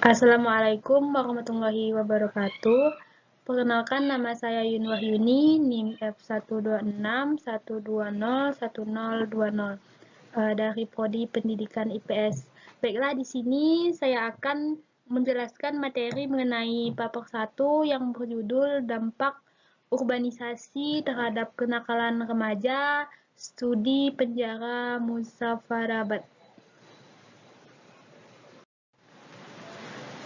Assalamualaikum warahmatullahi wabarakatuh. Perkenalkan, nama saya Yun Wahyuni, NIM F12612010020 dari Prodi Pendidikan IPS. Baiklah, di sini saya akan menjelaskan materi mengenai paper 1 yang berjudul Dampak Urbanisasi Terhadap Kenakalan Remaja, Studi Penjara Muzaffarabad.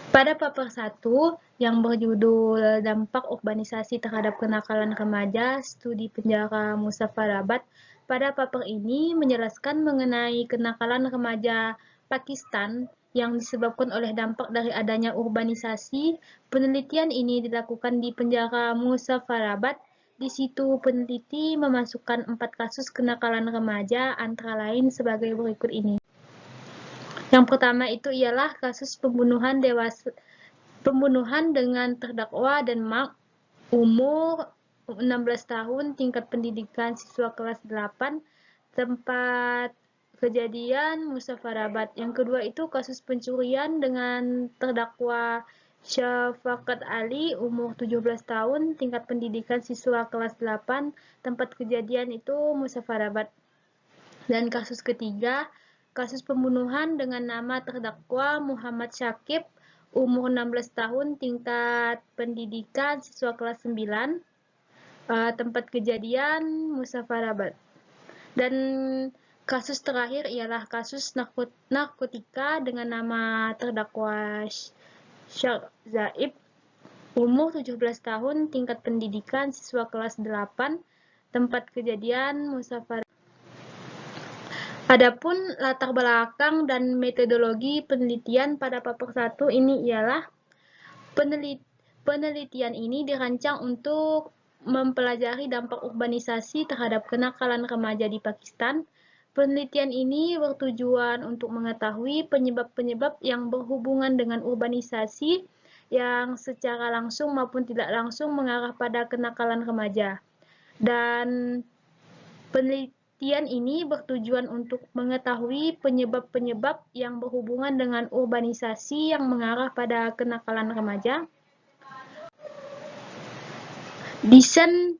Pada paper 1 yang berjudul Dampak Urbanisasi Terhadap Kenakalan Remaja, Studi Penjara Muzaffarabad, pada paper ini menjelaskan mengenai kenakalan remaja Pakistan yang disebabkan oleh dampak dari adanya urbanisasi. Penelitian ini dilakukan di penjara Muzaffarabad. Di situ peneliti memasukkan 4 kasus kenakalan remaja, antara lain sebagai berikut ini. Yang pertama itu ialah kasus pembunuhan dengan terdakwa Denmark, umur 16 tahun, tingkat pendidikan siswa kelas 8, tempat kejadian Muzaffarabad. Yang kedua itu kasus pencurian dengan terdakwa Syafaqat Ali, umur 17 tahun, tingkat pendidikan siswa kelas 8, tempat kejadian itu Muzaffarabad. Dan kasus ketiga, kasus pembunuhan dengan nama terdakwa Muhammad Syakib, umur 16 tahun, tingkat pendidikan siswa kelas 9, tempat kejadian Muzaffarabad. Dan kasus terakhir ialah kasus narkotika dengan nama terdakwa Syakh Zaib, umur 17 tahun, tingkat pendidikan siswa kelas 8, tempat kejadian Muzaffarabad. Adapun latar belakang dan metodologi penelitian pada paper 1 ini ialah penelitian ini dirancang untuk mempelajari dampak urbanisasi terhadap kenakalan remaja di Pakistan. Penelitian ini bertujuan untuk mengetahui penyebab-penyebab yang berhubungan dengan urbanisasi yang secara langsung maupun tidak langsung mengarah pada kenakalan remaja. Dan penelitian ini bertujuan untuk mengetahui penyebab-penyebab yang berhubungan dengan urbanisasi yang mengarah pada kenakalan remaja. Desain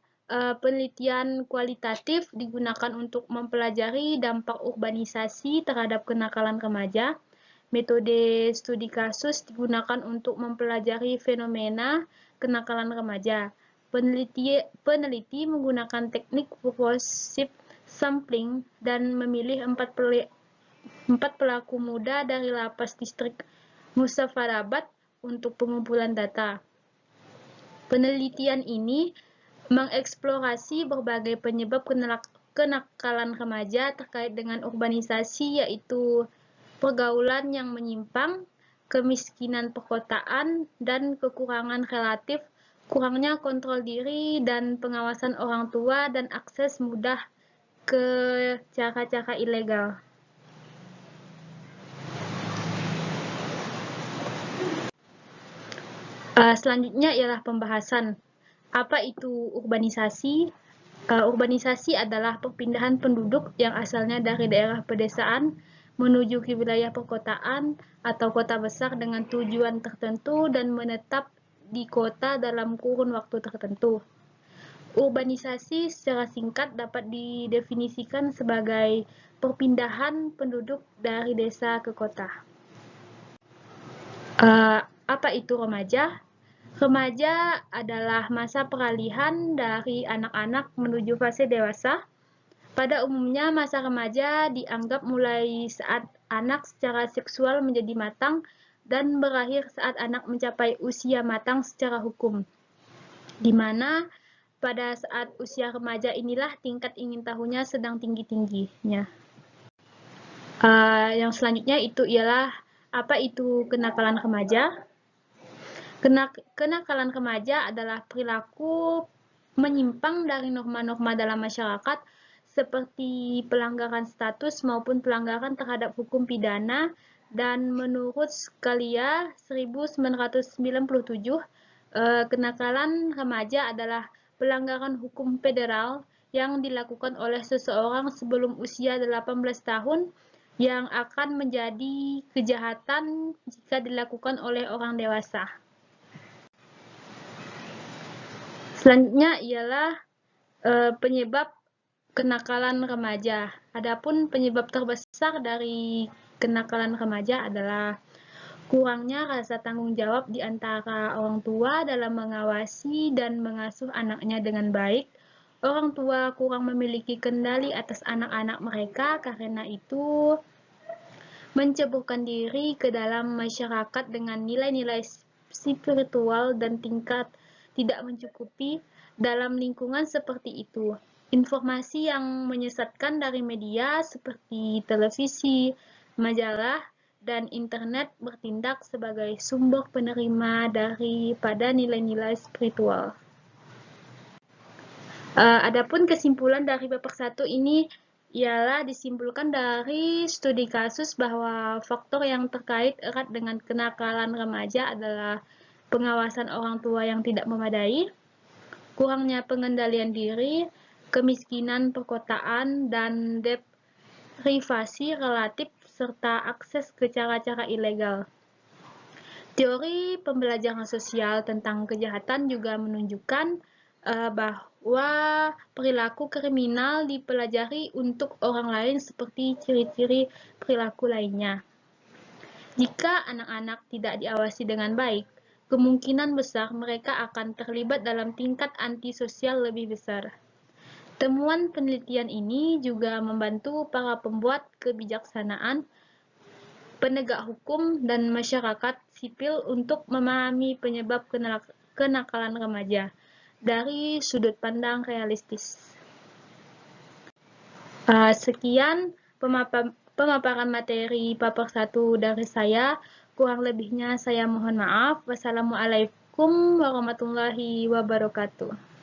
penelitian kualitatif digunakan untuk mempelajari dampak urbanisasi terhadap kenakalan remaja. Metode studi kasus digunakan untuk mempelajari fenomena kenakalan remaja. Peneliti menggunakan teknik progressive sampling dan memilih 4 pelaku muda dari lapas distrik Muzaffarabad untuk pengumpulan data. Penelitian ini mengeksplorasi berbagai penyebab kenakalan remaja terkait dengan urbanisasi, yaitu pergaulan yang menyimpang, kemiskinan perkotaan, dan kekurangan relatif, kurangnya kontrol diri dan pengawasan orang tua, dan akses mudah ke cara-cara ilegal. Selanjutnya ialah pembahasan. Apa itu urbanisasi? Urbanisasi adalah perpindahan penduduk yang asalnya dari daerah pedesaan menuju ke wilayah perkotaan atau kota besar dengan tujuan tertentu dan menetap di kota dalam kurun waktu tertentu. Urbanisasi secara singkat dapat didefinisikan sebagai perpindahan penduduk dari desa ke kota. Apa itu remaja? Remaja adalah masa peralihan dari anak-anak menuju fase dewasa. Pada umumnya, masa remaja dianggap mulai saat anak secara seksual menjadi matang dan berakhir saat anak mencapai usia matang secara hukum, di mana pada saat usia remaja inilah tingkat ingin tahunya sedang tinggi-tingginya. Yang selanjutnya itu ialah apa itu kenakalan remaja? Kenakalan remaja adalah perilaku menyimpang dari norma-norma dalam masyarakat seperti pelanggaran status maupun pelanggaran terhadap hukum pidana, dan menurut Scalia 1997, kenakalan remaja adalah pelanggaran hukum federal yang dilakukan oleh seseorang sebelum usia 18 tahun yang akan menjadi kejahatan jika dilakukan oleh orang dewasa. Selanjutnya ialah penyebab kenakalan remaja. Adapun penyebab terbesar dari kenakalan remaja adalah kurangnya rasa tanggung jawab di antara orang tua dalam mengawasi dan mengasuh anaknya dengan baik. Orang tua kurang memiliki kendali atas anak-anak mereka, karena itu menceburkan diri ke dalam masyarakat dengan nilai-nilai spiritual dan tingkat tidak mencukupi. Dalam lingkungan seperti itu, informasi yang menyesatkan dari media seperti televisi, majalah, dan internet bertindak sebagai sumber penerima daripada nilai-nilai spiritual. Adapun kesimpulan dari paper 1 ini ialah disimpulkan dari studi kasus bahwa faktor yang terkait erat dengan kenakalan remaja adalah pengawasan orang tua yang tidak memadai, kurangnya pengendalian diri, kemiskinan perkotaan, dan deprivasi relatif, serta akses ke cara-cara ilegal. Teori pembelajaran sosial tentang kejahatan juga menunjukkan bahwa perilaku kriminal dipelajari untuk orang lain seperti ciri-ciri perilaku lainnya. Jika anak-anak tidak diawasi dengan baik, kemungkinan besar mereka akan terlibat dalam tingkat antisosial lebih besar. Temuan penelitian ini juga membantu para pembuat kebijaksanaan, penegak hukum, dan masyarakat sipil untuk memahami penyebab kenakalan remaja dari sudut pandang realistis. Sekian pemaparan materi paper 1 dari saya. Kurang lebihnya saya mohon maaf. Wassalamualaikum warahmatullahi wabarakatuh.